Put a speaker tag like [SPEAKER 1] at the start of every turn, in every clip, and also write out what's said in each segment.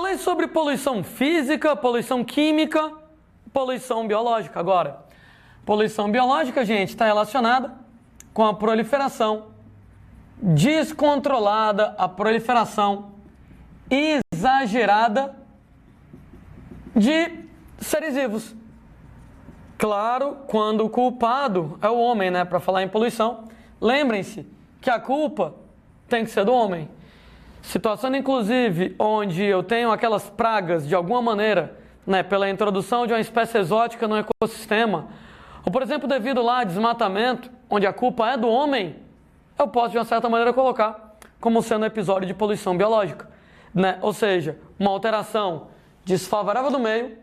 [SPEAKER 1] Falei sobre poluição física, poluição química, poluição biológica. Agora, poluição biológica, gente, está relacionada com a proliferação descontrolada, a proliferação exagerada de seres vivos. Claro, quando o culpado é o homem, né? Para falar em poluição, lembrem-se que a culpa tem que ser do homem. Situação, inclusive, onde eu tenho aquelas pragas, de alguma maneira, né, pela introdução de uma espécie exótica no ecossistema, ou, por exemplo, devido lá a desmatamento, onde a culpa é do homem, eu posso, de uma certa maneira, colocar como sendo um episódio de poluição biológica, né? Ou seja, uma alteração desfavorável do meio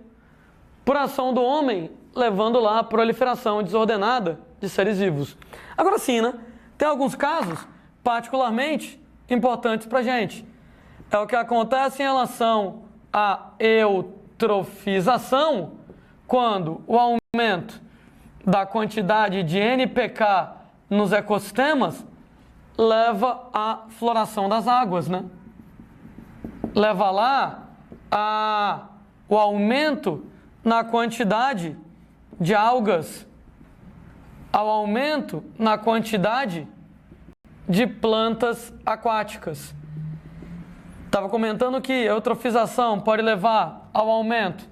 [SPEAKER 1] por ação do homem, levando lá a proliferação desordenada de seres vivos. Agora sim, né? Tem alguns casos particularmente importantes para a gente. É o que acontece em relação à eutrofização, quando o aumento da quantidade de NPK nos ecossistemas leva à floração das águas, né? Leva lá o aumento na quantidade de algas, ao aumento na quantidade de plantas aquáticas. Estava comentando que a eutrofização pode levar ao aumento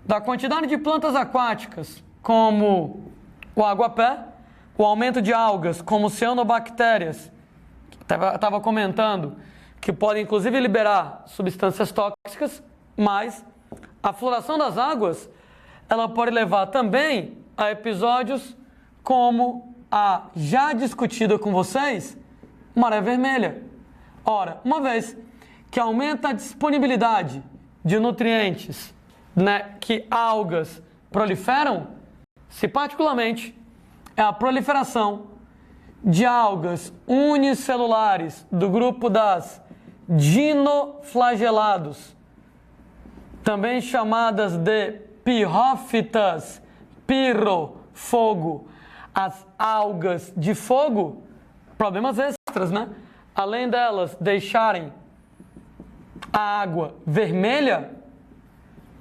[SPEAKER 1] da quantidade de plantas aquáticas, como o aguapé, o aumento de algas, como cianobactérias, estava comentando, que podem inclusive liberar substâncias tóxicas, mas a floração das águas, ela pode levar também a episódios como a já discutida com vocês, maré vermelha. Ora, uma vez que aumenta a disponibilidade de nutrientes, né, que algas proliferam, se particularmente é a proliferação de algas unicelulares do grupo das dinoflagelados, também chamadas de pirrófitas, pirro, fogo, as algas de fogo, problemas extras, né? Além delas deixarem a água vermelha,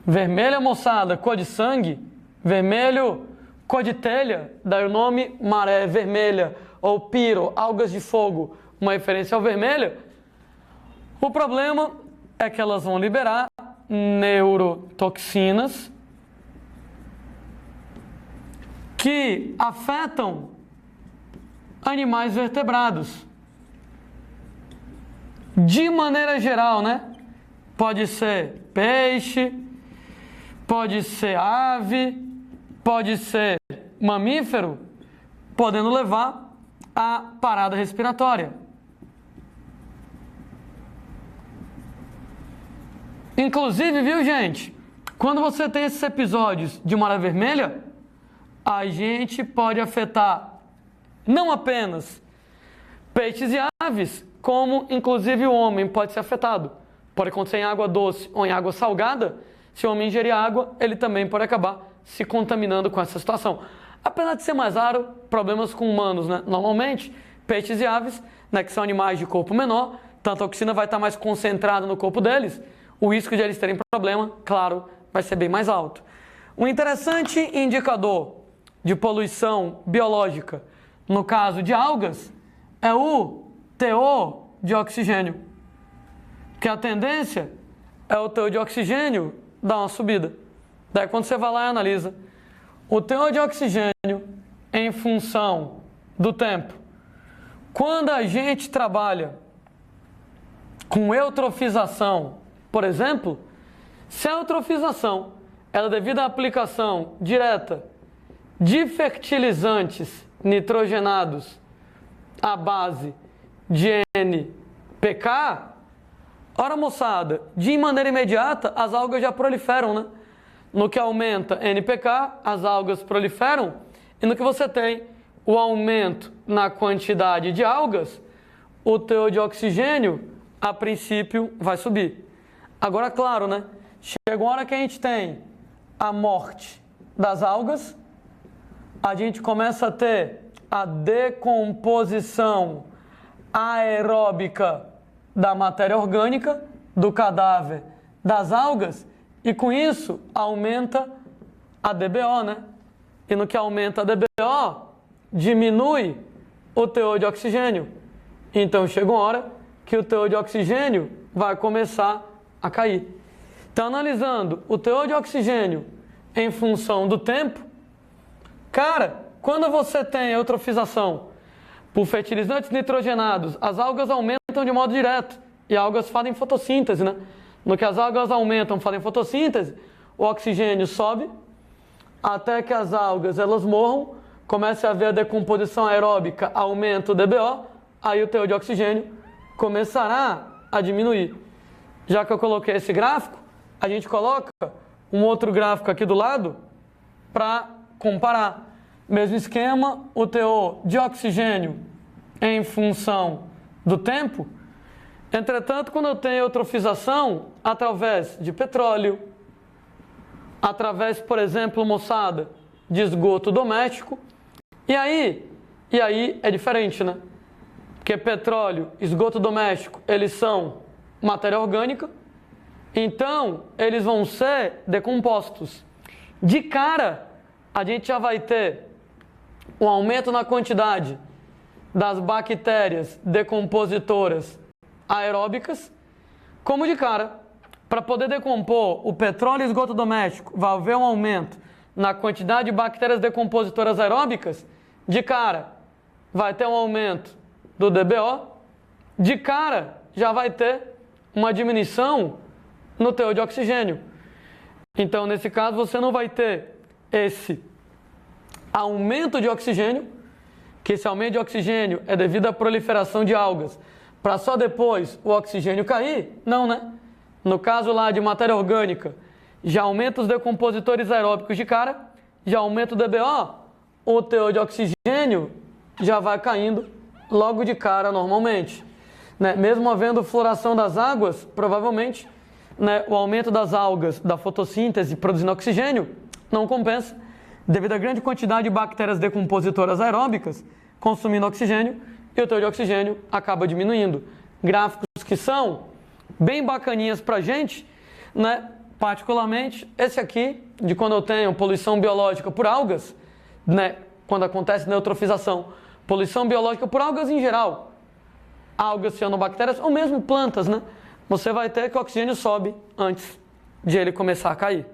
[SPEAKER 1] vermelha, moçada, cor de sangue, vermelho, cor de telha, daí o nome maré vermelha, ou piro, algas de fogo, uma referência ao vermelho. O problema é que elas vão liberar neurotoxinas que afetam animais vertebrados. De maneira geral, né? Pode ser peixe, pode ser ave, pode ser mamífero, podendo levar à parada respiratória. Inclusive, viu, gente? Quando você tem esses episódios de maré vermelha, a gente pode afetar não apenas peixes e aves, como inclusive o homem pode ser afetado. Pode acontecer em água doce ou em água salgada. Se o homem ingerir água, ele também pode acabar se contaminando com essa situação. Apesar de ser mais raro, problemas com humanos, né? Normalmente, peixes e aves, né, que são animais de corpo menor, então a toxina vai estar mais concentrada no corpo deles, o risco de eles terem problema, claro, vai ser bem mais alto. Um interessante indicador de poluição biológica, no caso de algas, é o teor de oxigênio. Que a tendência é o teor de oxigênio dar uma subida. Daí quando você vai lá e analisa o teor de oxigênio em função do tempo. Quando a gente trabalha com eutrofização, por exemplo, se a eutrofização ela é devido à aplicação direta de fertilizantes nitrogenados à base de NPK, ora moçada, de maneira imediata as algas já proliferam, né? No que aumenta NPK, as algas proliferam, e no que você tem o aumento na quantidade de algas, o teor de oxigênio, a princípio, vai subir. Agora, claro, né? Chega uma hora que a gente tem a morte das algas, a gente começa a ter a decomposição aeróbica da matéria orgânica, do cadáver das algas e com isso aumenta a DBO, né? E no que aumenta a DBO, diminui o teor de oxigênio. Então chega uma hora que o teor de oxigênio vai começar a cair. Então, analisando o teor de oxigênio em função do tempo, cara, quando você tem eutrofização por fertilizantes nitrogenados, as algas aumentam de modo direto e algas fazem fotossíntese, né? No que as algas aumentam, fazem fotossíntese, o oxigênio sobe até que as algas elas morram, comece a haver a decomposição aeróbica, aumenta o DBO, aí o teor de oxigênio começará a diminuir. Já que eu coloquei esse gráfico, a gente coloca um outro gráfico aqui do lado para comparar. Mesmo esquema, o teor de oxigênio em função do tempo. Entretanto, quando eu tenho eutrofização através de petróleo, através, por exemplo, moçada, de esgoto doméstico, e aí é diferente, né? Porque petróleo, esgoto doméstico, eles são matéria orgânica, então eles vão ser decompostos. De cara, a gente já vai ter um aumento na quantidade das bactérias decompositoras aeróbicas, como de cara, para poder decompor o petróleo e esgoto doméstico, vai haver um aumento na quantidade de bactérias decompositoras aeróbicas, de cara, vai ter um aumento do DBO, de cara, já vai ter uma diminuição no teor de oxigênio. Então, nesse caso, você não vai ter esse aumento de oxigênio, que esse aumento de oxigênio é devido à proliferação de algas, para só depois o oxigênio cair? Não, né? No caso lá de matéria orgânica, já aumenta os decompositores aeróbicos de cara, já aumenta o DBO, o teor de oxigênio já vai caindo logo de cara normalmente. Né? Mesmo havendo floração das águas, provavelmente, né, o aumento das algas da fotossíntese produzindo oxigênio não compensa, devido à grande quantidade de bactérias decompositoras aeróbicas consumindo oxigênio, e o teor de oxigênio acaba diminuindo. Gráficos que são bem bacaninhas pra gente, né? Particularmente esse aqui, de quando eu tenho poluição biológica por algas, né? Quando acontece neutrofização. Poluição biológica por algas em geral, algas, cianobactérias ou mesmo plantas, né? Você vai ter que o oxigênio sobe antes de ele começar a cair.